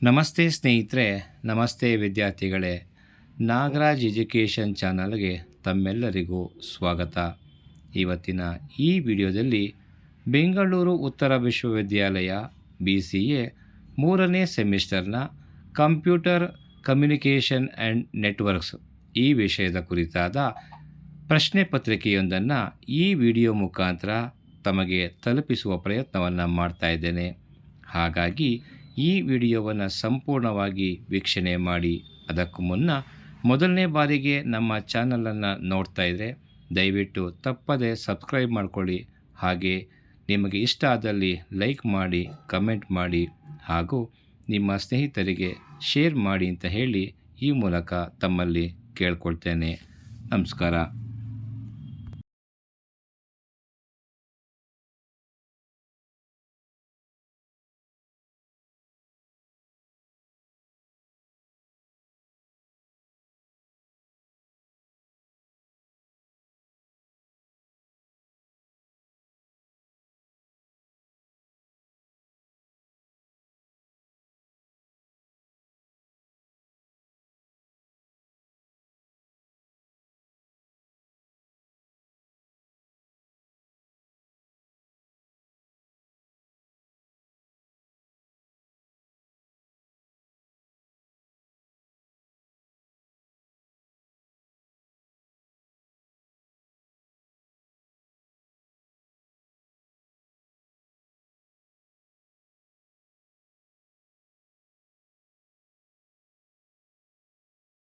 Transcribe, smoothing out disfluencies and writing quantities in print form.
ನಮಸ್ತೆ ಸ್ನೇಹಿತರೆ, ನಮಸ್ತೆ ವಿದ್ಯಾರ್ಥಿಗಳೇ. ನಾಗರಾಜ್ ಎಜುಕೇಷನ್ ಚಾನಲ್ಗೆ ತಮ್ಮೆಲ್ಲರಿಗೂ ಸ್ವಾಗತ. ಇವತ್ತಿನ ಈ ವಿಡಿಯೋದಲ್ಲಿ ಬೆಂಗಳೂರು ಉತ್ತರ ವಿಶ್ವವಿದ್ಯಾಲಯ BCA 3ನೇ ಸೆಮಿಸ್ಟರ್ನ ಕಂಪ್ಯೂಟರ್ ಕಮ್ಯುನಿಕೇಷನ್ ಆ್ಯಂಡ್ ನೆಟ್ವರ್ಕ್ಸ್ ಈ ವಿಷಯದ ಕುರಿತಾದ ಪ್ರಶ್ನೆ ಪತ್ರಿಕೆಯೊಂದನ್ನು ಈ ವಿಡಿಯೋ ಮುಖಾಂತರ ತಮಗೆ ತಲುಪಿಸುವ ಪ್ರಯತ್ನವನ್ನು ಮಾಡ್ತಾ ಇದ್ದೇನೆ. ಹಾಗಾಗಿ ಈ ವಿಡಿಯೋವನ್ನು ಸಂಪೂರ್ಣವಾಗಿ ವೀಕ್ಷಣೆ ಮಾಡಿ. ಅದಕ್ಕೂ ಮುನ್ನ ಮೊದಲನೇ ಬಾರಿಗೆ ನಮ್ಮ ಚಾನಲನ್ನು ನೋಡ್ತಾ ಇದ್ದರೆ ದಯವಿಟ್ಟು ತಪ್ಪದೆ ಸಬ್ಸ್ಕ್ರೈಬ್ ಮಾಡಿಕೊಳ್ಳಿ. ಹಾಗೆ ನಿಮಗೆ ಇಷ್ಟ ಆದಲ್ಲಿ ಲೈಕ್ ಮಾಡಿ, ಕಮೆಂಟ್ ಮಾಡಿ ಹಾಗೂ ನಿಮ್ಮ ಸ್ನೇಹಿತರಿಗೆ ಶೇರ್ ಮಾಡಿ ಅಂತ ಹೇಳಿ ಈ ಮೂಲಕ ತಮ್ಮಲ್ಲಿ ಕೇಳ್ಕೊಳ್ತೇನೆ. ನಮಸ್ಕಾರ.